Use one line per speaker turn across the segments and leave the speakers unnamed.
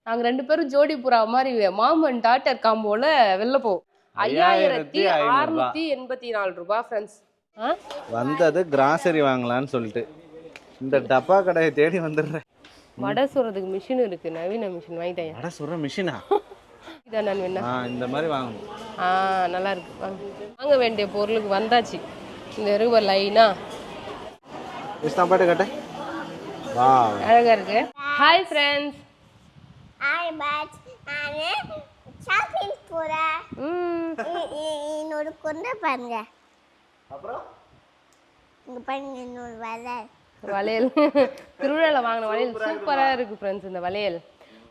நாங்க 2 பேரும் ஜோடி புறா மாதிரி மாம் அண்ட் டாட்டர் காம்போல வெளில போவோம். 5684 ரூபாய் ஃப்ரெண்ட்ஸ்.
வந்தது கிராசரி வாங்கலாம்னு சொல்லிட்டு இந்த டப்பா கடையை தேடி வந்துடுறேன்.
வடை சுடுறதுக்கு மிஷின் இருக்கு, நவீன மிஷின் வாங்கிட்டேன்.
வடை சுடுற மிஷினா?
இதான் நான் வேணா
இந்த மாதிரி வாங்கணும்.
நல்லா இருக்கு. வாங்க வேண்டிய பொருளுக்கு வந்தாச்சு. இந்த இருக்க லைனா
பாட்டு கட்ட
அழகா இருக்கு. Hi friends.
ஹாய் பாட். நானு ஷாப்பிங் போறேன். இன்னொரு கொண்டை பாருங்க. அப்புறம் இங்க பாருங்க இன்னொரு வளையல்.
திருவிழாவில் வாங்கின வளையல் சூப்பராக இருக்குது ஃப்ரெண்ட்ஸ். இந்த வளையல்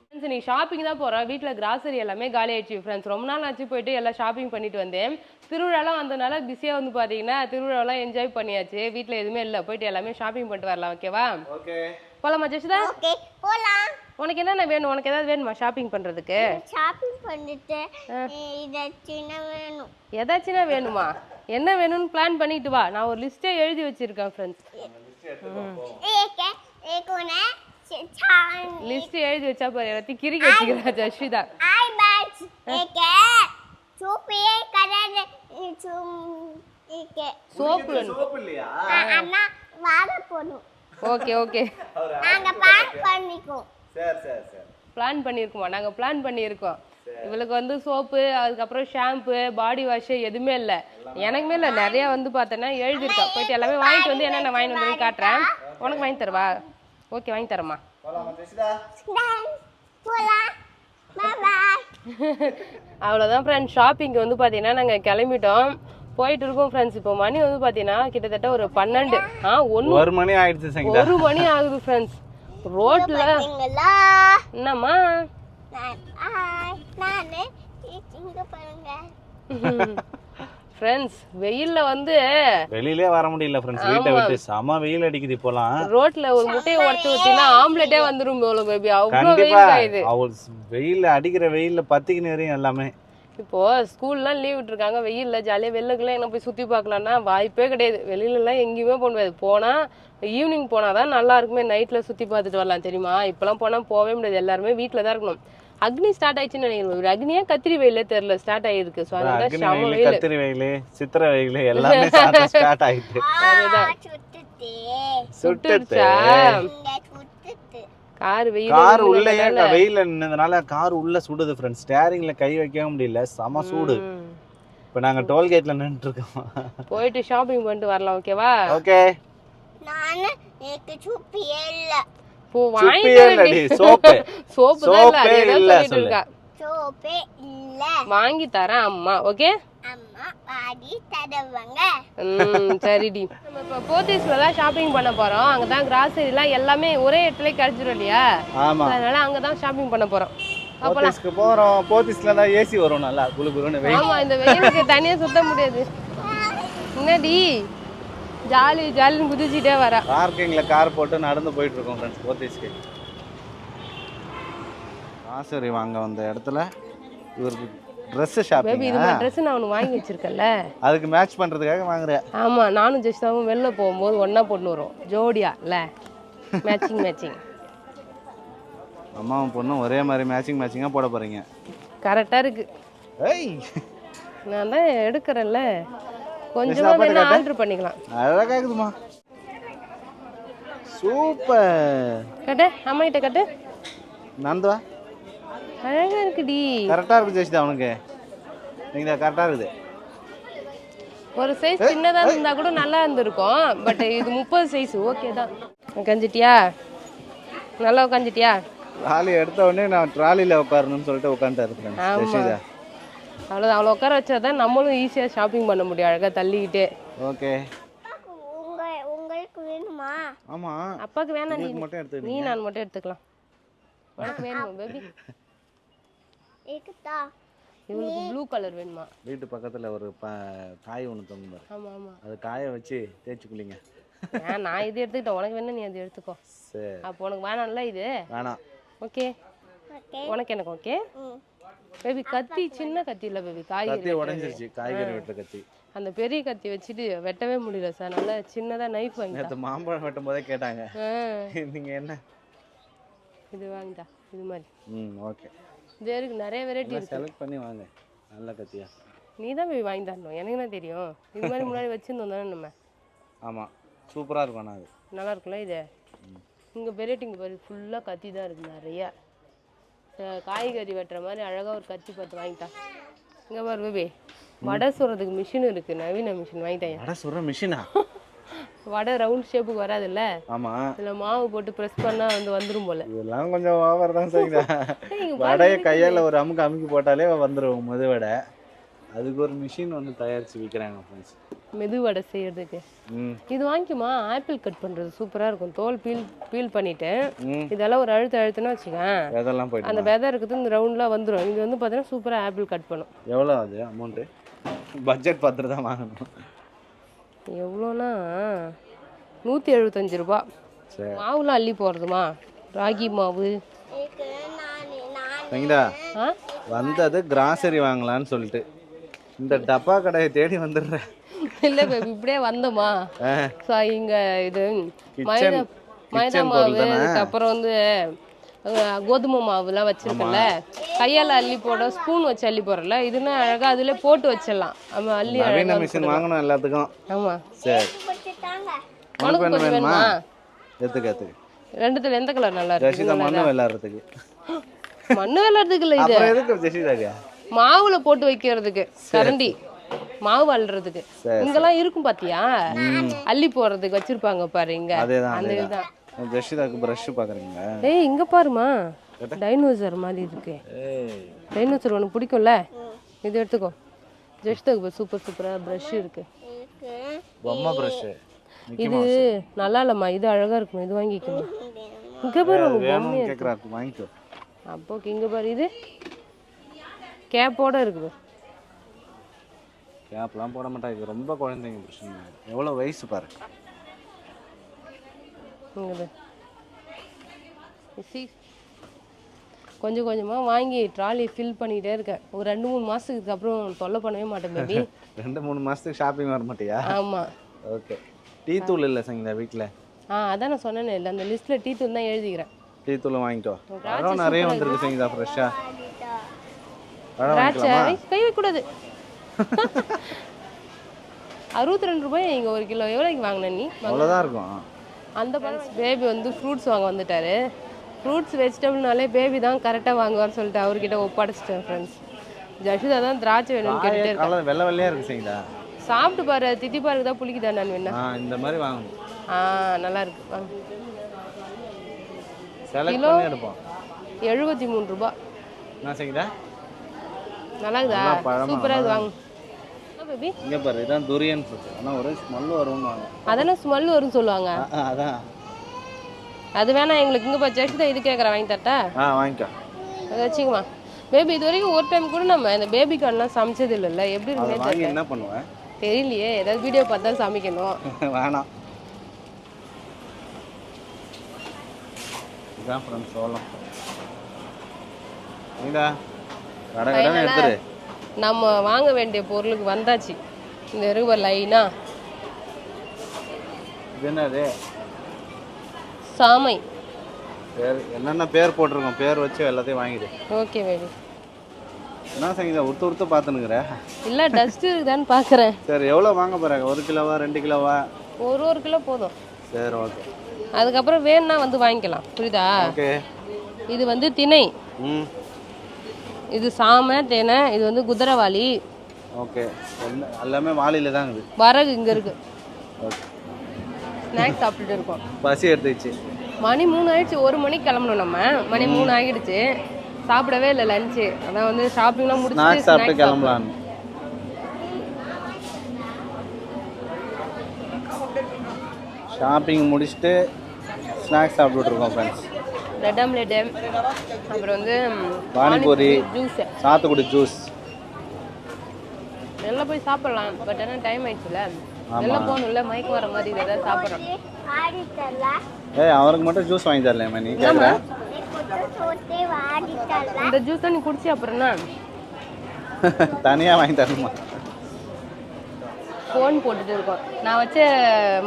ஃப்ரெண்ட்ஸ் நீ ஷாப்பிங் தான் போகிறோம். வீட்டில் கிராசரி எல்லாமே காலி ஆயிடுச்சு ஃப்ரெண்ட்ஸ். ரொம்ப நாள் ஆச்சு போயிட்டு எல்லாம் ஷாப்பிங் பண்ணிட்டு வந்தேன். திருவிழாலாம் வந்ததுனால பிஸியாக வந்து பார்த்தீங்கன்னா திருவிழாலாம் என்ஜாய் பண்ணியாச்சு. வீட்டில் எதுவுமே இல்லை, போயிட்டு எல்லாமே ஷாப்பிங் பண்ணிட்டு வரலாம். ஓகேவா? போலாமா ஜெஷிதா?
ஓகே போலாம்.
உனக்கு என்னென்ன வேணும்? உனக்கு ஏதாவது வேணுமா ஷாப்பிங் பண்ணுறதுக்கு?
ஷாப்பிங் பண்ணிட்டு
ஏதாச்சும் வேணுமா? என்ன வேணும்னு பிளான் பண்ணிட்டு வா. நான் ஒரு லிஸ்ட்டே எழுதி வச்சிருக்கேன் ஃப்ரெண்ட்ஸ். லிஸ்ட் எழுதி வச்சா பாரு, எல்லாத்தையும் கிறுக்கி வச்சுக்கிறா ஜஸ்விதா. சோப்பு இல்லையா? ஓகே ஓகே பிளான் பண்ணியிருக்கோமா? நாங்கள் பிளான் பண்ணியிருக்கோம். இவளுக்கு வந்து சோப்பு, அதுக்கப்புறம் ஷாம்பு, பாடி வாஷ் எதுவுமே இல்லை. எனக்குமே இல்லை, நிறையா வந்து பார்த்தேன்னா எழுதியிருக்கா. போயிட்டு எல்லாமே வாங்கிட்டு வந்து என்னென்ன வாங்கிட்டு வந்து காட்டுறேன். உனக்கு வாங்கி தரவா? ஓகே வாங்கி தரமா. அவ்வளோதான் ஃப்ரெண்ட்ஸ். ஷாப்பிங்க்கு வந்து பார்த்தீங்கன்னா நாங்கள் கிளம்பிட்டோம், போயிட்டு இருக்கோம் ஃப்ரெண்ட்ஸ். இப்போ மணி வந்து பார்த்தீங்கன்னா கிட்டத்தட்ட ஒரு 12 1 மணி ஆயிடுச்சு. 1 மணி ஆகுது ஃப்ரெண்ட்ஸ். ரோட்ல என்னம்மா ஃப்ரெண்ட்ஸ் வெயில்ல வந்து
வெளியிலே வர முடியல ஃப்ரெண்ட்ஸ். வீட்டை விட்டு செம வெயில் அடிக்குது. இப்போலாம்
ரோட்ல ஒரு முட்டையை உடைச்சு ஊத்தினா ஆம்லெட்டே வந்துரும் போல பேபி. அவ்வளோ வெயில் காயுது.
வெயில்ல அடிக்கிற வெயில்ல பத்திக்கின்னு வரையும் எல்லாமே.
இப்போ ஸ்கூல்லாம் லீவ் விட்டுருக்காங்க, வெயில்ல ஜாலியாக வெளிலக்குலாம் என்ன போய் சுற்றி பார்க்கலான்னா வாய்ப்பே கிடையாது. வெளியிலலாம் எங்கேயுமே போக முடியாது. போனால் ஈவினிங் போனால் தான் நல்லா இருக்குமே, நைட்டில் சுற்றி பார்த்துட்டு வரலாம் தெரியுமா. இப்போலாம் போனால் போகவே முடியாது, எல்லாருமே வீட்டில் தான் இருக்கணும். அக்னி ஸ்டார்ட் ஆயிடுச்சுன்னு நினைக்கிறேன். அக்னியா கத்திரி வெயிலே தெரியல, ஸ்டார்ட் ஆயிருக்கு. ஸோ அதனால ஷம வெயில்,
கத்திரி வெயில், சித்திரை வெயில் எல்லாமே ஸ்டார்ட் ஆயிடுச்சு.
அதுதான் சுட்டுச்சா கார்
உள்ளே வெயில நின்னதுனால கார் உள்ள சுடுது ஃப்ரெண்ட்ஸ். ஸ்டேரிங்ல கை வைக்கவே முடியல, செம சூடு. இப்போ நாங்க டோல்கேட்ல நின்னுட்டு இருக்கோம்.
போயிட்டு ஷாப்பிங் பண்ணிட்டு வரலாம். ஓகேவா?
ஓகே.
நான் எனக்கு சூப்பியே இல்ல.
போ வாங்கி
சோப்பு
தான் இல்ல சொல்லிட்டு இருக்கா.
சோப்பே இல்ல
வாங்கி தரேன் அம்மா. ஓகே
அம்மா வாங்கி தருவாங்க.
சரிடி. நம்ம இப்போ போத்தீஸ்ல தான் ஷாப்பிங் பண்ண போறோம். அங்கதான் கிராசரிலாம் எல்லாமே ஒரே இடத்துல கிடைச்சிரும் இல்லையா? அதனால அங்கதான் ஷாப்பிங் பண்ண போறோம்.
போத்தீஸ்க்கு போறோம். போத்தீஸ்ல தான் ஏசி வரும் நல்லா குளுகுளுன்னு வெயில்.
ஆமா, இந்த வெயிலுக்கு தனியா சுத்த முடியாது. என்னடி ஜாலின்னு குதிச்சிட்டே வர.
பார்க்கிங்ல கார் போட்டு நடந்து போயிட்டு இருக்கோம் ஃப்ரெண்ட்ஸ் போத்தீஸ்க்கு. கிராசரி வாங்க வந்த இடத்துல இவருக்கு Dress ஷாப்பிங்.
பேபி இது மாதிரி Dress நான் ஒன்னு வாங்கி வச்சிருக்கேன்ல,
அதுக்கு மேட்ச் பண்றதுக்காக வாங்குறேன்.
ஆமா, நானும் ஜெஸ்டாவும் வெளில போகும்போது ஒண்ணா போட்டு வரோம் ஜோடியா இல்ல, மேட்சிங்.
அம்மாவும் பொண்ணும் ஒரே மாதிரி மேட்சிங்கா போட போறீங்க.
கரெக்டா இருக்கு.
ஏய்
நான் தான் எடுக்கறேன்ல, கொஞ்சமா வேணா ஆர்டர் பண்ணிக்கலாம்.
அழகா இருக்குமா? சூப்பர்.
கட்டு அம்மா கிட்ட கட்டு.
நந்தவா
அழகா இருக்குடி.
கரெக்டா இருக்கு ஜெஸ்டா உனக்கு. நீங்க கரெக்டா இருக்குது.
ஒரு சைஸ் சின்னதா இருந்தா கூட நல்லா இருந்திருக்கும். பட் இது 30 சைஸ் ஓகே தான். உட்காந்துட்டியா? நல்லா உட்காந்துட்டியா?
ட்ராலி எடுத்த உடனே நான் ட்ராலில உட்காரணும்னு சொல்லிட்டு உட்காந்துட்டு இருக்கேன்.
அவ்வளோதான், அவளை உட்கார வச்சாதான் நம்மளும் ஈஸியாக ஷாப்பிங் பண்ண முடியும் அழகாக தள்ளிக்கிட்டே.
ஓகே.
உங்களுக்கு வேணுமா?
ஆமா,
அப்பாக்கு வேணாம், நீ நான் மட்டும் எடுத்துக்கலாம். உனக்கு வேணுமா பேபி?
ஏக்குதா
இவளுக்கு ப்ளூ கலர் வேணுமா?
வீட்டு பக்கத்துல ஒரு காய் ஒன்று தொங்கும் பாரு.
ஆமா ஆமா,
அது காய வச்சு தேய்ச்சி குளிங்க.
நான் இது எடுத்துக்கிட்டேன், உனக்கு வேணா நீ அது எடுத்துக்கோ. சரி, அப்போ உனக்கு வேணாம்ல இது? வேணாம். ஓகே, உனக்கு எனக்கு ஓகே. பேபி கத்தி சின்ன கத்தி இல்ல பேபி, காய்கறி உடைஞ்சிருச்சு, காய்கறி வெட்டுற கத்தி. அந்த பெரிய கத்தி வச்சுட்டு வெட்டவே முடியல சார். நல்லா சின்னதா நைஃப் வாங்கி.
நேத்து மாம்பழம் வெட்டும் போதே கேட்டாங்க, நீங்க என்ன
இது வாங்கிட்டா இது மாதிரி.
ஓகே.
இது இருக்கு, நிறைய வெரைட்டி இருக்கு.
செலக்ட் பண்ணி வாங்க, நல்ல கத்தியா.
நீ தான் போய் வாங்கி தரணும், எனக்கு என்ன தெரியும். இது மாதிரி முன்னாடி வச்சுருந்தோம் தானே நம்ம.
ஆமாம், சூப்பராக இருக்கும். ஆனால் அது
நல்லா இருக்குல்ல இது. இங்கே வெரைட்டிங்க பாரு, ஃபுல்லாக கத்தி தான் இருக்குது நிறையா. காய்கறி வெட்டுற மாதிரி அழகாக ஒரு கத்தி பார்த்து வாங்கிட்டா. இங்கே பாரு பேபி, வடை சுடுறதுக்கு மிஷின் இருக்குது, நவீன மிஷின் வாங்கிட்டேன்.
வடை சுடுற மிஷினா?
வடை ரவுண்ட் ஷேப்புக்கு வராதுல்ல,
ஆமாம்,
இதில் மாவு போட்டு ப்ரெஸ் பண்ணால் வந்துடும் போல.
இதெல்லாம் கொஞ்சம் ஓவர் தான் செய்யுதா. வடையை கையால் ஒரு அமுக்கி போட்டாலே வந்துடும் மெது வடை. அதுக்கு ஒரு மிஷின் வந்து தயாரித்து விற்கிறாங்க ஃப்ரெண்ட்ஸ், மெது
வடை செய்யறதுக்கு. இது வாங்கிக்குமா, ஆப்பிள் கட் பண்ணுறது சூப்பராக இருக்கும். தோல் பீல் பண்ணிட்டு இதெல்லாம் ஒரு அழுத்தினா வச்சுக்கேன்,
அதெல்லாம் போயிட்டு
அந்த விதை இருக்குது இந்த ரவுண்ட்லாம் வந்துடும். இது வந்து பார்த்தீங்கன்னா சூப்பராக ஆப்பிள் கட் பண்ணும்.
எவ்வளோ அது அமௌண்ட்டு? பட்ஜெட் பார்த்துட்டு தான் வாங்கணும்.
எவ்வளோனா 175 ரூபா. மாவுலாம் அள்ளி போடுறதுமா, ராகி மாவு.
சரிங்களா, வந்தது கிராசரி வாங்கலான்னு சொல்லிட்டு இந்த டப்பா கடையை தேடி வந்துடுறேன்.
இல்லை பேபி, இப்படியே வந்தோமா. இங்கே இது மைதா மாவு, அதுக்கப்புறம் வந்து கோதுமை மாவுலாம் வச்சிருக்கல, கையால் அள்ளி போட ஸ்பூன் வச்சு அள்ளி போடுறல, இதுன்னா அழகாக அதிலே போட்டு வச்சிடலாம். நம்ம அள்ளி
நவீன மிஷின் வாங்கணும் எல்லாத்துக்கும்.
ஆமாம்,
சரி.
உனக்கு கொஞ்சம் வேணுமா?
எடுத்துக்க.
ரெண்டுத்துல எந்த கலர் நல்லா இருக்கு?
மண்ணு விளையாடுறதுக்கு.
மண்ணு விளையாடுறதுக்கு இல்லை, இது
எதுக்கு ஜெசிதாக்கா?
மாவுல போட்டு வைக்கிறதுக்கு கரண்டி, மாவு அள்ளுறதுக்கு. இங்கெல்லாம் இருக்கும் பாத்தியா, அள்ளி போடுறதுக்கு வச்சிருப்பாங்க பாரு இங்க. அந்த இதுதான்.
ஜெசிதாக்கு பிரஷ் பாக்குறீங்க?
ஏய் இங்க பாருமா, டைனோசர் மாதிரி இருக்கு. டைனோசர் உனக்கு பிடிக்கும்ல, இது எடுத்துக்கோ. ஜெசிதாக்கு சூப்பரா பிரஷ் இருக்கு.
பொம்மை பிரஷ்
இது நல்லா இல்லம்மா, இது அழகா இருக்கும், இது வாங்கிக்கணும். இங்க பாரு பொம்மை
கேக்குறாரு, வாங்கிக்கோ.
அப்போ இங்க பாரு, இது கேப்போட இருக்குது.
கேப்லாம் போட மாட்டாங்க, ரொம்ப குழந்தைங்க பிரச்சனை. எவ்வளோ வயசு பாரு.
கொஞ்சம் கொஞ்சமாக வாங்கி ட்ராலி ஃபில் பண்ணிகிட்டே இருக்கேன். ஒரு 2-3 மாதத்துக்கு அப்புறம் தொல்லை பண்ணவே மாட்டேன் பேபி.
2-3 மாதத்துக்கு ஷாப்பிங் வர மாட்டியா?
ஆமாம்.
ஓகே. டீ தூள் இல்லை சங்கீதா வீட்டில்?
அதான் நான் சொன்னேனே இல்லை, அந்த லிஸ்ட்டில் டீ தூள் தான் எழுதிக்கிறேன்.
டீ தூள் வாங்கிட்டோ. பழம் நிறைய வந்துருக்கு சங்கீதா, ஃப்ரெஷ்ஷாக.
திராட்சை கை வைக்கக்கூடாது. 62 ரூபாய் இங்கே 1 கிலோ. எவ்வளோக்கு வாங்கின நீ?
அவ்வளோதான் இருக்கும்.
அந்த பேபி வந்து ஃப்ரூட்ஸ் வாங்க வந்துட்டாரு. ஃப்ரூட்ஸ் வெஜிடபிள்னாலே பேபி தான் கரெக்டாக வாங்குவார்னு சொல்லிட்டு அவர்கிட்ட ஒப்படைச்சிட்டேன் ஃப்ரெண்ட்ஸ். ஜஷிதா தான் திராட்சை வேணும்னு கேட்டுட்டே இருக்கேன்.
வெள்ளை வெள்ளையாக இருக்கு சங்கீதா,
சாப்பிட்டு பாரு, தித்திப்பா இருக்குதா புளிக்குதா நான் வேணா?
இந்த மாதிரி வாங்கணும்.
நல்லா இருக்கு.
கிலோ
73 ரூபாய்.
என்ன சங்கீதா,
நல்லா இருக்குதா? சூப்பரா இது வாங்க பேபி.
இங்க பாரு, இதான் துரியன் ஃப்ரூட். ஆனா ஒரே ஸ்மெல் வரும்வாங்க.
அதெல்லாம் ஸ்மெல் வரும்னு சொல்லுவாங்க.
அதான்
அது வேணா எங்களுக்கு. இங்க பாரு ஜெஷிதா இது கேக்குறா, வாங்கி தரட்டா?
வாங்கிக்கோ.
அதை வச்சுக்குமா பேபி. இது வரைக்கும் ஒரு டைம் கூட நம்ம இந்த பேபி கார்ன்லாம் சமைச்சது இல்லைல்ல, எப்படி இருக்குன்னு தெரியல.
என்ன பண்ணுவேன்
தெரியலையே, ஏதாவது வீடியோ பார்த்தா சமைக்கணும்.
வேணாம். இதான் ஃப்ரெண்ட்ஸ் சோளம். நீடா கடகடன்னு எடுத்துரு.
நம்ம வாங்க வேண்டிய பொருளுக்கு வந்தாச்சு. இந்த இருக்க லைனா.
இது என்னது?
சாமை.
பேர் என்னென்ன பேர் போட்டிருக்கோம், பேர் வச்சு எல்லாத்தையும் வாங்கிடு.
Okay baby.
என்ன சங்கீதா உருத்து பார்த்துனுக்குற?
இல்லை டஸ்ட் இருக்குதான்னு பார்க்குறேன்.
சரி, எவ்வளோ வாங்க போகிறாங்க? 1 கிலோவா 2 கிலோவா?
ஒரு கிலோ போதும்.
சரி ஓகே.
அதுக்கப்புறம் வேணும்னா வந்து வாங்கிக்கலாம், புரியுதா?
ஓகே.
இது வந்து திணை, இது சாமை தேனை, இது வந்து குதிரைவாளி.
ஓகே, எல்லாமே வாளியில தான் இருக்குது.
வரகு இங்கே இருக்கு. ஓகே. ஸ்நாக்ஸ் சாப்பிட்டுட்டு இருக்கோம்.
பசி எடுத்துச்சு.
மணி 3 ஆயிடுச்சு. 1 மணிக்கு கிளம்பணும் நம்ம. மணி 3 ஆகிடுச்சு. சாப்பிடவே இல்லை லஞ்சு. அதான் வந்து ஷாப்பிங்லாம் முடிச்சுட்டு
சாப்பிட்டு கிளம்பலாம். ஷாப்பிங் முடிச்சுட்டு ஸ்நாக்ஸ் சாப்பிட்டுட்டு இருக்கோம் ஃப்ரெண்ட்ஸ்.
பிரெட் ஆம்லெட், அப்புறம் வந்து
பானிபூரி,
ஜூஸ்,
சாத்துக்குடி ஜூஸ்
எல்லாம் போய் சாப்பிடலாம். பட் ஆனால் டைம் ஆயிடுச்சுல, எல்லாம் போகணும்ல, மயக்கம் வர மாதிரி ஏதாவது சாப்பிட்றோம்.
அவருக்கு மட்டும் ஜூஸ் வாங்கி தரலையா நீ? கேட்குற
இந்த ஜூஸ் தான் நீ குடிச்சி அப்புறம்னா
தனியாக வாங்கி தரணுமா?
ஃபோன் போட்டுட்டு இருக்கோம். நான் வச்ச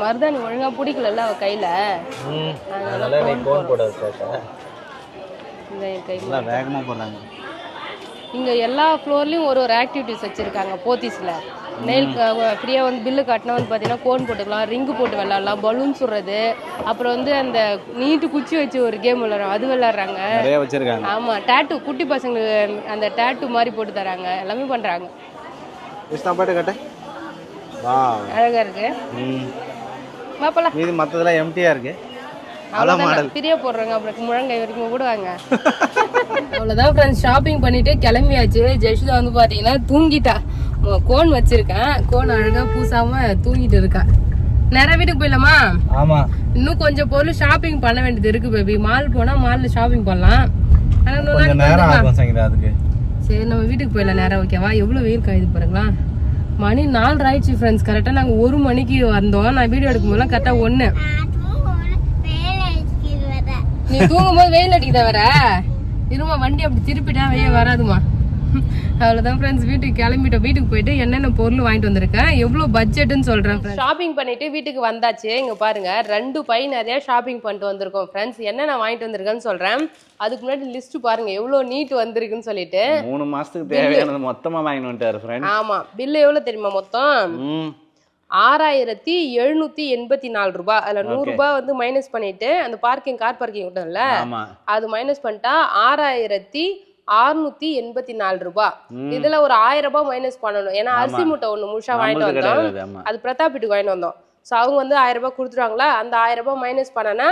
மருதாணி ஒழுங்காக பிடிக்கல அவள் கையில், அதனால ஃபோன் போட. இந்த என் கை
நல்லா வேகமாக போகிறாங்க.
இங்கே எல்லா ஃப்ளோர்லேயும் ஒரு ஒரு ஆக்டிவிட்டிஸ் வச்சுருக்காங்க போத்தீஸில். நெயில் ஃப்ரீயாக வந்து பில்லு கட்டினா வந்து பார்த்தீங்கன்னா கோன் போட்டுக்கலாம், ரிங்கு போட்டு விளாட்லாம், பலூன் சுடுறது, அப்புறம் வந்து அந்த நீட்டு குச்சி வச்சு ஒரு கேம் விளாட்றோம் அது விளாட்றாங்க.
நிறைய வச்சுருக்காங்க.
ஆமாம், டேட்டு குட்டி பசங்களுக்கு அந்த டேட்டு மாதிரி போட்டு தராங்க, எல்லாமே பண்ணுறாங்க.
பாட்டு கட்ட வா
அழகாக இருக்கு. பாப்பலாம்
இது மற்றதெல்லாம் எம்டியாக இருக்கு.
அவ்வளோதான் ஃப்ரீயாக போடுறாங்க, அப்புறம் முழங்கை வரைக்கும் போடுவாங்க. அவ்வளோதான் ஃப்ரெண்ட்ஸ், ஷாப்பிங் பண்ணிட்டு கிளம்பியாச்சு. ஜெஷிதா வந்து பார்த்தீங்கன்னா தூங்கிட்டா. கோன் வச்சிருக்கேன், கோன் அழகாக பூசாமல் தூங்கிட்டு இருக்கா. நிறைய வீட்டுக்கு போயிடலாமா?
ஆமாம்,
இன்னும் கொஞ்சம் பொருள் ஷாப்பிங் பண்ண வேண்டியது இருக்கு பேபி. மால் போனால் மாலில் ஷாப்பிங் பண்ணலாம்.
ஆனால் நேரம் ஆகும் சங்கீதா அதுக்கு.
சரி நம்ம வீட்டுக்கு போயிடலாம் நேரம். ஓகேவா? எவ்வளோ வெயில் காயுது பாருங்களா. மணி 4 ஆயிடுச்சு ஃப்ரெண்ட்ஸ். கரெக்டாக நாங்கள் 1 மணிக்கு வந்தோம். நான் வீடியோ எடுக்கும்போதெல்லாம் கரெக்டாக 1. நீ தூங்கும் போது வெயில் அடிக்குதா வேற? இருமா, வண்டி அப்படி திருப்பிட்டா வெய்ய வராதுமா. அவ்வளோதான் ஃப்ரெண்ட்ஸ், வீட்டுக்கு கிளம்பிட்டோம். வீட்டுக்கு போயிட்டு என்னென்ன பொருள் வாங்கிட்டு வந்திருக்கேன், எவ்வளோ பட்ஜெட்டுன்னு சொல்கிறேன். ஷாப்பிங் பண்ணிட்டு வீட்டுக்கு வந்தாச்சு. இங்கே பாருங்க 2 பை நிறைய ஷாப்பிங் பண்ணிட்டு வந்திருக்கோம் ஃப்ரெண்ட்ஸ். என்னென்ன வாங்கிட்டு வந்திருக்கேன்னு சொல்கிறேன். அதுக்கு முன்னாடி லிஸ்ட் பாருங்க எவ்வளோ நீட் வந்திருக்குன்னு சொல்லிட்டு.
3 மாசத்துக்கு தேவையானது மொத்தமாக வாங்கிட்டு வந்துட்டாரு ஃப்ரெண்ட்.
ஆமாம், பில்லு எவ்வளோ தெரியுமா? மொத்தம் 6784 ரூபாய். அதில் 100 ரூபாய் வந்து மைனஸ் பண்ணிட்டு அந்த பார்க்கிங் கார் பார்க்கிங் விட்டோம்ல, அது மைனஸ் பண்ணிட்டா 6684 ரூபாய். இதுல ஒரு 1000 ரூபாய் மைனஸ் பண்ணணும். ஏன்னா அரிசி மூட்டை 1 முழுசா வாங்கிட்டு வந்தோம், அது பிரதாப் வீட்டுக்கு வாங்கிட்டு வந்தோம். ஸோ அவங்க வந்து 1000 ரூபாய் கொடுத்துருவாங்களா, அந்த 1000 ரூபாய் மைனஸ் பண்ணனா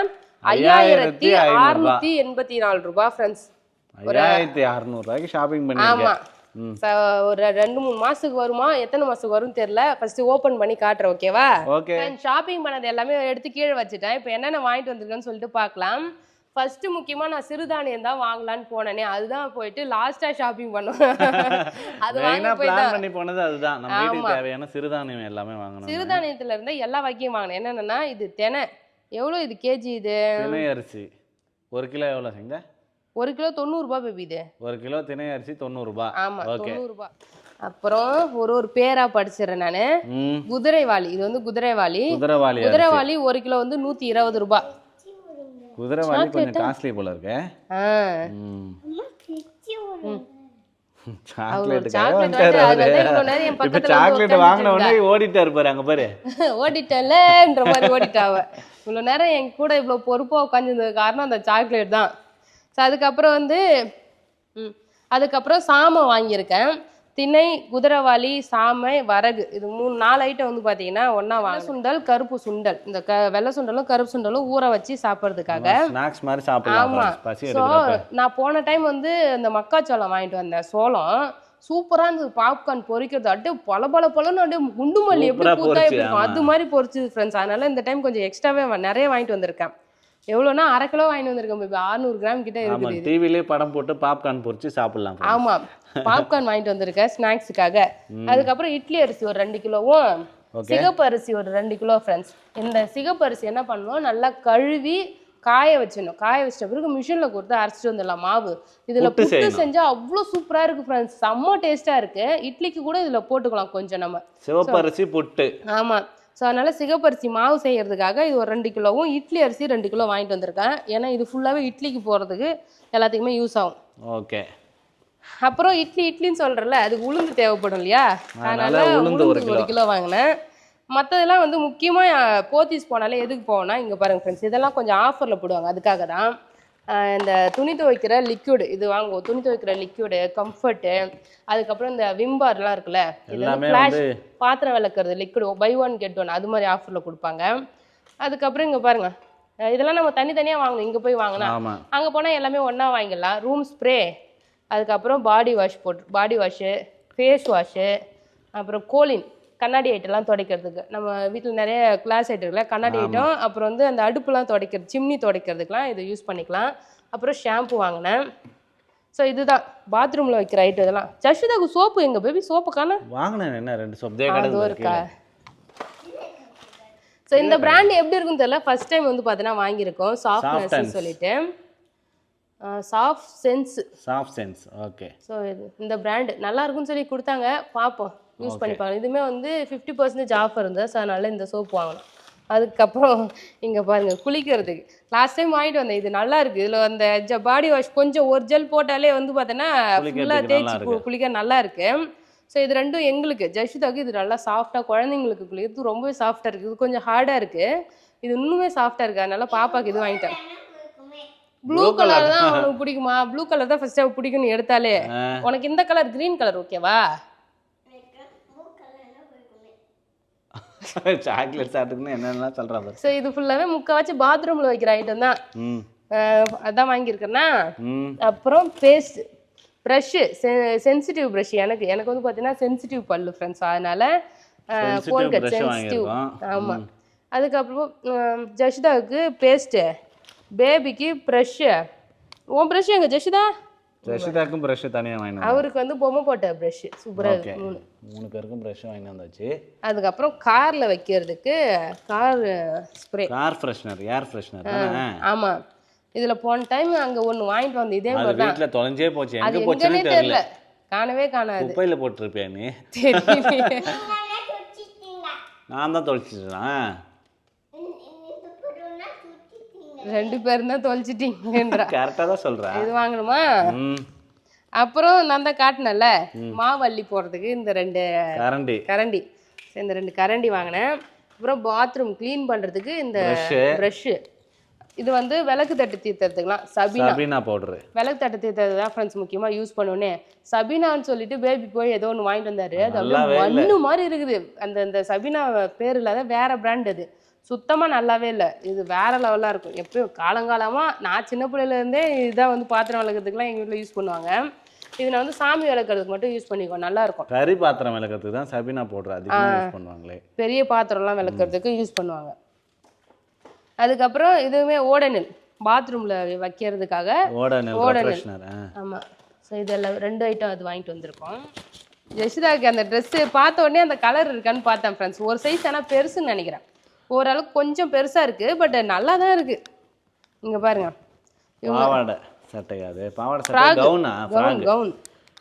5684 ரூபாய் ஃப்ரெண்ட்ஸ்.
5600 ரூபாய்க்கு ஷாப்பிங் பண்ணிருக்கேன்.
ஒரு 2-3 மாசத்துக்கு வருமா, எத்தனை மாசத்துக்கு வரும்னு தெரியல. ஃபர்ஸ்ட் ஓபன் பண்ணி காட்டுறேன். ஓகேவா? ஷாப்பிங் பண்ணது எல்லாமே எடுத்து கீழே வச்சுட்டேன். இப்போ என்னென்ன வாங்கிட்டு வந்திருக்கேன்னு சொல்லிட்டு பார்க்கலாம். ஃபர்ஸ்ட் முக்கியமா நான் சிறுதானியம் தான் வாங்கலான்னு போனேனே, அதுதான் போயிட்டு லாஸ்டா ஷாப்பிங் பண்ணோம். அது வாங்க
பிளான் பண்ணி போனது அதுதான். நம்ம வீட்டுக்கு தேவையான சிறுதானியம் எல்லாமே வாங்கணும்.
சிறுதானியத்துல இருந்து எல்லா வகையும் வாங்கினேன். என்னன்னா இது தெனை. எவ்வளவு இது கேஜி? இது
திணை அரிசி 1 கிலோ எவ்வளவு செஞ்ச?
1 கிலோ 90 ரூபாய் பேபி. இது
1 கிலோ திணை அரிசி 90 ரூபாய்.
ஆமா, 90 ரூபாய். அப்புறம் ஒரு பேரா படிச்சிடறேன் நானு. குதிரைவாளி. இது வந்து குதிரைவாளி. 1 கிலோ வந்து 120 ரூபாய்.
குதிரைவாளி கொஞ்சம் காஸ்ட்லி போல இருக்கு. சாக்லேட் வாங்கின உடனே ஓடிட்டாரு பாரு, அங்க பாரு.
ஓடிட்டேன்ற மாதிரி ஓடிட்டாவ. இவ்வளவு நேரம் என் கூட இவ்வளவு பொறுப்பா உட்காந்துருந்தது காரணம் அந்த சாக்லேட் தான். அதுக்கப்புறம் வந்து அதுக்கப்புறம் சாமை வாங்கியிருக்கேன். திணை, குதிரைவாளி, சாமை, வரகு, இது 3-4 ஐட்டம் வந்து பார்த்தீங்கன்னா ஒன்றா வாங்க. சுண்டல், கருப்பு சுண்டல். இந்த வெள்ளை சுண்டலும் கருப்பு சுண்டலும் ஊற வச்சு சாப்பிட்றதுக்காக. ஆமாம். ஸோ நான் போன டைம் வந்து இந்த மக்காச்சோளம் வாங்கிட்டு வந்தேன். சோளம் சூப்பராக இருந்தது. பாப்கார்ன் பொரிக்கிறது அப்படியே பல அப்படியே குண்டுமல்லி எப்படி பூத்தா எப்படி இருக்கும் அது மாதிரி பொரிச்சுது ஃப்ரெண்ட்ஸ். அதனால இந்த டைம் கொஞ்சம் எக்ஸ்ட்ராவே நிறைய வாங்கிட்டு வந்திருக்கேன். எவ்வளோனா 1/2 கிலோ வாங்கிட்டு வந்திருக்கேன். 600 கிராம் கிட்ட இருக்குது.
டிவிலே படம் போட்டு பாப்கார்ன் பொரிச்சு சாப்பிடலாம்.
ஆமா, பாப்கார்ன் வாங்கிட்டு வந்திருக்கேன் ஸ்நாக்ஸுக்காக. அதுக்கப்புறம் இட்லி அரிசி ஒரு 2 கிலோவும், சிகப்பு அரிசி ஒரு 2 கிலோ ஃப்ரெண்ட்ஸ். இந்த சிகப்பு அரிசி என்ன பண்ணணும், நல்லா கழுவி காய வச்சிடணும். காய வச்சிட்ட பிறகு மிஷின்ல கொடுத்து அரைச்சிட்டு வந்துடலாம் மாவு. இதுல புட்டு செஞ்சா அவ்வளோ சூப்பரா இருக்கு ஃப்ரெண்ட்ஸ், செம்ம டேஸ்டா இருக்கு. இட்லிக்கு கூட இதுல போட்டுக்கலாம் கொஞ்சம் நம்ம.
சிவப்பு அரிசி புட்டு.
ஆமா. ஸோ அதனால் சிகப்பரிசி மாவு செய்கிறதுக்காக இது ஒரு 2 கிலோவும், இட்லி அரிசி 2 கிலோ வாங்கிட்டு வந்திருக்கேன். ஏன்னா இது ஃபுல்லாகவே இட்லிக்கு போகிறதுக்கு எல்லாத்துக்குமே யூஸ் ஆகும்.
ஓகே.
அப்புறம் இட்லின்னு சொல்கிறேன்ல, அதுக்கு உளுந்து தேவைப்படும் இல்லையா, அதனால் உளுந்து 1 கிலோ வாங்கினேன். மற்றதெல்லாம் வந்து முக்கியமாக போத்தீஸ் போனாலே எதுக்கு போவோம்னா, இங்கே பாருங்கள் ஃப்ரெண்ட்ஸ், இதெல்லாம் கொஞ்சம் ஆஃபரில் போடுவாங்க. அதுக்காக தான் இந்த துணி துவைக்கிற லிக்யூடு இது வாங்குவோம். துணி துவைக்கிற லிக்யூடு, கம்ஃபர்ட்டு, அதுக்கப்புறம் இந்த விம்பார்லாம் இருக்குல்ல, ஃப்ளாஷ் பாத்திரம் விளக்குறது லிக்விடு, பை 1 get 1 அது மாதிரி ஆஃபரில் கொடுப்பாங்க. அதுக்கப்புறம் இங்கே பாருங்கள், இதெல்லாம் நம்ம தனித்தனியாக வாங்கணும். இங்கே போய் வாங்கினா, அங்கே போனால் எல்லாமே ஒன்றா வாங்கிடலாம். ரூம் ஸ்ப்ரே, அதுக்கப்புறம் பாடி வாஷு, ஃபேஸ் வாஷு, அப்புறம் கோலின் கண்ணாடி ஐட்டம்லாம் துடைக்கிறதுக்கு. நம்ம வீட்டில் நிறைய கிளாஸ் ஐட்டம் இருக்குல்ல, கண்ணாடி ஐட்டம், அப்புறம் வந்து அந்த அடுப்புலாம் துடைக்கிறது, சிம்னி துடைக்கிறதுக்குலாம் இது யூஸ் பண்ணிக்கலாம். அப்புறம் ஷாம்பு வாங்கினேன். ஸோ இதுதான் பாத்ரூமில் வைக்கிற ஐட்டம். இதெல்லாம் ஜஷிதாக்கு சோப்பு, எங்கள் பேபி சோப்பு காண வாங்கினேன். என்ன 2 சோப்பு இருக்கா? ஸோ இந்த பிராண்ட் எப்படி இருக்குன்னு தெரியல, ஃபர்ஸ்ட் டைம் வந்து பார்த்தீங்கன்னா வாங்கியிருக்கோம். சாஃப்ட்னஸ் சொல்லிட்டு சாஃப்ட் சென்ஸ். ஓகே. ஸோ இந்த பிராண்ட் நல்லா இருக்குன்னு சொல்லி கொடுத்தாங்க, பார்ப்போம் யூஸ் பண்ணி பார்க்கலாம். இதுவுமே வந்து 50% ஆஃபர் இருந்தது. ஸோ அதனால இந்த சோப்பு வாங்கணும். அதுக்கப்புறம் இங்கே பாருங்க குளிக்கிறதுக்கு லாஸ்ட் டைம் வாங்கிட்டு வந்தேன். இது நல்லா இருக்கு. இதில் அந்த பாடி வாஷ் கொஞ்சம் ஒரு ஜெல் போட்டாலே வந்து பார்த்தோன்னா ஃபுல்லாக தேய்ச்சி குளிக்க நல்லா இருக்கு. ஸோ இது ரெண்டும் எங்களுக்கு ஜஷிதாவுக்கு இது நல்லா சாஃப்டாக குழந்தைங்களுக்கு குளிக்கிறது ரொம்பவே சாஃப்டாக இருக்குது. இது கொஞ்சம் ஹார்டாக இருக்குது, இது இன்னுமே சாஃப்டாக இருக்குது. அதனால பாப்பாவுக்கு இது வாங்கிட்டேன். ப்ளூ கலர் தான் உனக்கு பிடிக்குமா? ப்ளூ கலர் தான் ஃபர்ஸ்ட் பிடிக்கும்னு எடுத்தாலே. உனக்கு இந்த கலர் கிரீன் கலர் ஓகேவா?
சாக்லேட் சாப்பிட்டுன்னு என்னென்னலாம் சொல்கிறாங்க.
ஸோ இது ஃபுல்லாகவே முக்கால்வாசி பாத்ரூமில் வைக்கிற ஐட்டம் தான். அதான் வாங்கியிருக்கேன்னா. அப்புறம் பேஸ்ட், ப்ரஷ்ஷு, சென்சிட்டிவ் ப்ரஷ். எனக்கு வந்து பார்த்தீங்கன்னா சென்சிட்டிவ் பல்லு ஃப்ரெண்ட்ஸ், அதனால கோல்கட் சென்சிட்டிவ். ஆமாம். அதுக்கப்புறம் ஜஷிதாவுக்கு பேஸ்ட்டு, பேபிக்கு ப்ரஷ்ஷு. உன் ப்ரஷ் எங்க ஜஷிதா?
ஜஷிதாக்கும் ப்ரஷ் தனியாக வாங்கினோம்.
அவருக்கு வந்து பொம்மை போட்ட ப்ரஷ் சூப்பராக இருக்கு.
3 பேருக்கும் ப்ரஷ் வாங்கி வந்தாச்சு.
அதுக்கப்புறம் காரில் வைக்கிறதுக்கு car spray, car
freshener, air freshener.
ஆமாம். இதில் போன டைம் அங்கே ஒன்று வாங்கிட்டு வந்து இதே மாதிரி தான்
வீட்டில் தொலைஞ்சே போச்சு.
அது
எங்கே போச்சுன்னு தெரியல,
காணவே காணாது.
குப்பையில் போட்டிருப்பியா நீ? நான் தான் தொலைச்சிட்டேன்.
2 பேரும் தான் தொலைச்சிட்டீங்கன்றா.
கரெக்டாக தான் சொல்கிறேன்.
இது வாங்கணுமா? அப்புறம் நான் தான் காட்டினேன்ல மாவு அள்ளி போடுறதுக்கு இந்த 2 கரண்டி. இந்த 2 கரண்டி வாங்கினேன். அப்புறம் பாத்ரூம் க்ளீன் பண்ணுறதுக்கு இந்த ப்ரஷ்ஷு. இது வந்து விளக்கு தட்டு தீர்த்துறதுக்குலாம் சபீனா பவுடரு. விளக்கு தட்டு தீர்த்தது தான் ஃப்ரெண்ட்ஸ் முக்கியமாக யூஸ் பண்ணுவோன்னே. சபீனான்னு சொல்லிட்டு பேபி போய் ஏதோ ஒன்று வாங்கிட்டு வந்தாரு. அது அப்படியே மண்ணு மாதிரி இருக்குது. அந்த சபீனா பேர் இல்லாத வேற பிராண்ட், அது சுத்தமாக நல்லாவே இல்லை. இது வேற லெவலாக இருக்கும். எப்பயும் காலங்காலமாக நான் சின்ன பிள்ளையிலேருந்தே இதான் வந்து பாத்திரம் விளக்கிறதுக்குலாம் எங்கள் வீட்டில் யூஸ் பண்ணுவாங்க. இது நான் வந்து சாமி விளக்கிறதுக்கு மட்டும் யூஸ் பண்ணிக்குவோம், நல்லா இருக்கும்.
கறி பாத்திரம் விளக்கிறதுக்கு தான் சபீனா பவுடர் அதிகமாக யூஸ் பண்ணுவாங்களே. பெரிய
பாத்திரம்லாம் விளக்கிறதுக்கு யூஸ் பண்ணுவாங்க. அதுக்கப்புறம் இதுவுமே ஓடனில் பாத்ரூமில் வைக்கிறதுக்காக ஓடனில். ஆமாம். ஸோ இதெல்லாம் 2 ஐட்டம் அது வாங்கிட்டு வந்திருக்கோம். ஜெஷிதாவுக்கு அந்த ட்ரெஸ்ஸு பார்த்த உடனே அந்த கலர் இருக்கான்னு பார்த்தேன் ஃப்ரெண்ட்ஸ். ஒரு சைஸ் ஆனால் பெருசுன்னு நினைக்கிறேன். ஓரளவுக்கு கொஞ்சம் பெருசாக இருக்குது, பட் நல்லா தான் இருக்குது. இங்கே பாருங்க,
பாவாடை சட்டையாது, பாவாடை சட்டை
கவுன்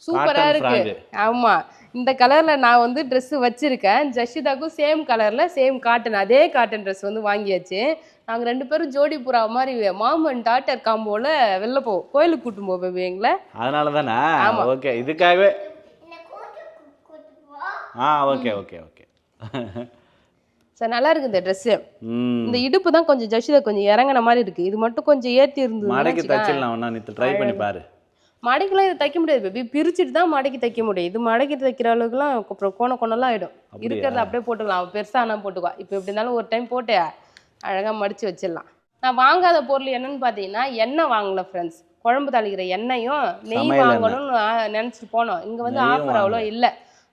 சூப்பராக இருக்குது. ஆமாம். இந்த கலரில் நான் வந்து ட்ரெஸ்ஸு வச்சுருக்கேன். ஜஷிதாக்கும் சேம் கலரில் சேம் காட்டன், அதே காட்டன் ட்ரெஸ் வந்து வாங்கியாச்சு. நாங்கள் 2 பேரும் ஜோடி புறா மாதிரி மாம் அண்ட் டாட்டர் காம்போல வெளில போவோம், கோயிலுக்கு கூட்டும் போவோம் பேபி எங்களை.
அதனால தானே? ஓகே, இதுக்காகவே. Okay okay okay.
சார் நல்லா இருக்குது இந்த ட்ரெஸ்ஸு. இந்த இடுப்பு தான் கொஞ்சம் ஜஷிதா கொஞ்சம் இறங்கின மாதிரி இருக்குது. இது மட்டும் கொஞ்சம் ஏற்றி இருந்தது.
மடக்கி தச்சிடலாம், நீ ட்ரை பண்ணி பாரு.
மடக்கிலாம் இது தைக்க முடியாது பேபி, பிரிச்சுட்டு தான் மடக்கி தைக்க முடியும். இது மடக்கி தைக்கிற அளவுக்குலாம் அப்புறம் கோணம் ஆகிடும். இருக்கிறத அப்படியே போட்டுக்கலாம், பெருசாக ஆனால் போட்டுக்குவா. இப்போ எப்படி இருந்தாலும் ஒரு டைம் போட்டு அழகாக மடித்து வச்சிடலாம். நான் வாங்காத பொருள் என்னன்னு பார்த்தீங்கன்னா எண்ணெய் வாங்கல ஃப்ரெண்ட்ஸ். குழம்பு தாளிக்கிற எண்ணெயும் நெய் வாங்கணும்னு நினச்சிட்டு போனோம். இங்கே வந்து ஆஃபர் அவ்வளோ இல்லை.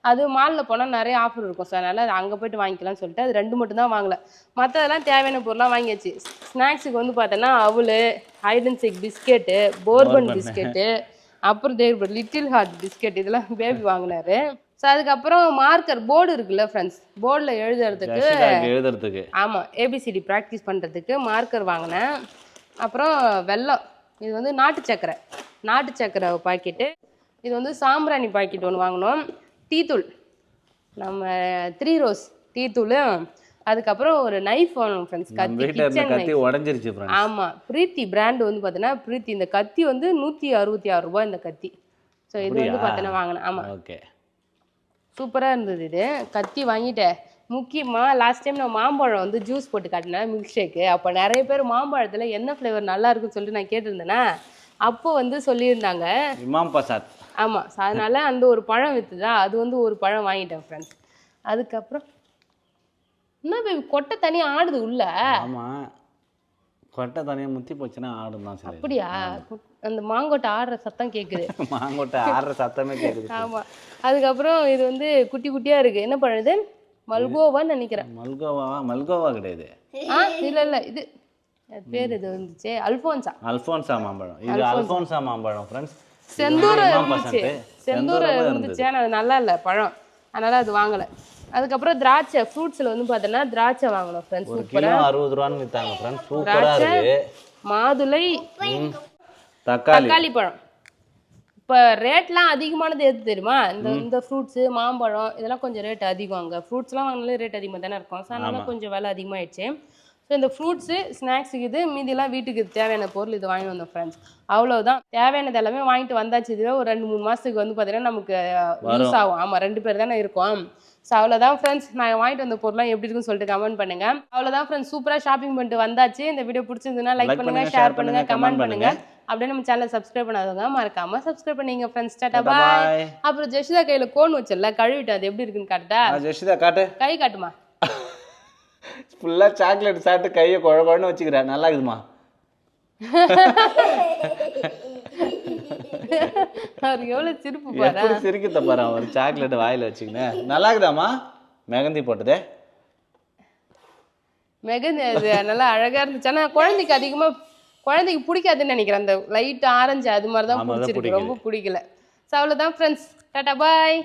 அது மாலில் போனால் நிறைய ஆஃபர் இருக்கும். ஸோ அதனால் அங்கே போய்ட்டு வாங்கிக்கலாம்னு சொல்லிட்டு அது 2 மட்டும் தான் வாங்கலை. மற்றதெல்லாம் தேவையான பொருளாக வாங்கியாச்சு. ஸ்நாக்ஸுக்கு வந்து பார்த்தோன்னா அவள், hide and seek biscuit, bourbon biscuit, அப்புறம் லிட்டில் ஹார்ட் பிஸ்கெட், இதெல்லாம் பேபி வாங்கினாரு. ஸோ அதுக்கப்புறம் மார்க்கர் போர்டு இருக்குல்ல ஃப்ரெண்ட்ஸ், போர்டில் எழுதுறதுக்கு ஆமாம் ஏபிசிடி ப்ராக்டிஸ் பண்ணுறதுக்கு மார்க்கர் வாங்கினேன். அப்புறம் வெல்லம், இது வந்து நாட்டு சக்கரை பாக்கெட்டு. இது வந்து சாம்பிராணி பாக்கெட் ஒன்று வாங்கினோம். டீத்தூள், நம்ம 3 ரோஸ் டீத்தூள். அதுக்கப்புறம் ஒரு நைஃப் வாங்கணும் ஃப்ரெண்ட்ஸ், கத்தி
உடஞ்சிருச்சு.
ஆமாம், பிரீத்தி பிராண்ட் வந்து பார்த்தீங்கன்னா பிரீத்தி. இந்த கத்தி வந்து 166 ரூபாய் இந்த கத்தி. ஸோ இது வந்து பார்த்தீங்கன்னா வாங்கினேன். ஆமாம்,
ஓகே,
சூப்பராக இருந்தது இது கத்தி. வாங்கிட்டேன். முக்கியமாக லாஸ்ட் டைம் நான் மாம்பழம் வந்து ஜூஸ் போட்டு காட்டினேன், மில்க் ஷேக்கு. அப்போ நிறைய பேர் மாம்பழத்தில் என்ன ஃப்ளேவர் நல்லா இருக்குன்னு சொல்லிட்டு நான் கேட்டிருந்தேன்னா அப்போ வந்து சொல்லியிருந்தாங்க
இமாம் பசாத்.
ஆமாம், அதனால அந்த ஒரு பழம் விற்றுதா, அது வந்து ஒரு பழம் வாங்கிட்டேன் ஃப்ரெண்ட்ஸ். அதுக்கப்புறம் என்ன பேபி கொட்டை தனியாக ஆடுது உள்ள?
ஆமாம், கொட்டை தனியாக முத்தி போச்சுன்னா ஆடும் தான்.
அப்படியா? அந்த மாங்கொட்டை ஆடுற சத்தம் கேட்குது.
மாங்கொட்டை ஆடுற சத்தமே கேட்குது.
ஆமாம். அதுக்கப்புறம் இது வந்து குட்டி குட்டியாக இருக்குது. என்ன பண்ணுது? மல்கோவான்னு நினைக்கிறேன்.
மல்கோவா கிடையாது.
இல்லை இது பேர் இது வந்துச்சு அல்ஃபோன்சா
மாம்பழம். இது அல்ஃபோன்சா மாம்பழம் ஃப்ரெண்ட்ஸ்.
செந்தூர் இருந்துச்சு, ஆனால் அது நல்லா இல்லை பழம், அதனால் அது வாங்கலை. அதுக்கப்புறம் திராட்சை, ஃப்ரூட்ஸில் வந்து பார்த்தோன்னா திராட்சை வாங்கணும் ஃப்ரெண்ட்ஸ்.
சூப்பராக 60 ரூபான்னு விற்றாங்க ஃப்ரெண்ட்ஸ். சூப்பராக இருக்குது.
மாதுளை, தக்காளி பழம். இப்போ ரேட்லாம் அதிகமானது எது தெரியுமா? இந்த ஃப்ரூட்ஸு, மாம்பழம் இதெல்லாம் கொஞ்சம் ரேட் அதிகம். அங்கே ஃப்ரூட்ஸ்லாம் வாங்கினாலே ரேட் அதிகமாக தானே இருக்கும். ஸோ அதனால கொஞ்சம் விலை அதிகமாகிடுச்சு. ஸோ இந்த ஃப்ரூட்ஸு ஸ்நாக்ஸுக்கு இது மீதியெல்லாம் வீட்டுக்கு தேவையான பொருள் இது வாங்கிட்டு வந்தோம் ஃப்ரெண்ட்ஸ். அவ்வளோதான், தேவையானது எல்லாமே வாங்கிட்டு வந்தாச்சு. இதுவே ஒரு 2-3 மாதத்துக்கு வந்து பார்த்தீங்கன்னா நமக்கு யூஸ் ஆகும். ஆமாம், 2 பேர் தானே இருக்கோம். ஸோ அவ்வளோதான் ஃப்ரெண்ட்ஸ், நான் வாங்கிட்டு வந்த பொருள்லாம் எப்படி இருக்குன்னு சொல்லிட்டு கமெண்ட் பண்ணுங்க. அவ்வளோதான் ஃப்ரெண்ட்ஸ், சூப்பராக ஷாப்பிங் பண்ணிட்டு வந்தாச்சு. இந்த வீடியோ பிடிச்சிருந்ததுன்னா லைக் பண்ணுங்க, ஷேர் பண்ணுங்க, கமெண்ட் பண்ணுங்க. அப்படியே நம்ம சேனலை சப்ஸ்கிரைப் பண்ணாதவங்க மறக்காம சப்ஸ்கிரைப் பண்ணீங்க ஃப்ரெண்ட்ஸ். டாடா பாய். அப்புறம் ஜெஷிதா கையில கோன் வச்சல கழுவிட்டு அது எப்படி இருக்குன்னு காட்டுடா.
ஜெஷிதா காட்டு,
கை காட்டுமா.
ஃபுல்லாக சாக்லேட் சாப்பிட்டு கையை குழன்னு வச்சுக்கிறேன். நல்லா இருக்குதுமா.
அவர் எவ்வளவு சிரிப்பு பாரு.
எப்படி சிரிக்கத்த பாரு, ஒரு சாக்லேட் வாயில வச்சுக்கினேன். நல்லா இருக்குதாம்மா மெகந்தி போட்டது.
மெகந்தி அது நல்லா அழகா இருந்துச்சு. ஆனா குழந்தைக்கு பிடிக்காதுன்னு நினைக்கிறேன். அந்த லைட் ஆரஞ்சு அது மாதிரி தான் பிடிச்சிருக்கு, ரொம்ப பிடிக்கல. ஸோ அவ்வளோதான் ஃப்ரெண்ட்ஸ், டாடா பாய்.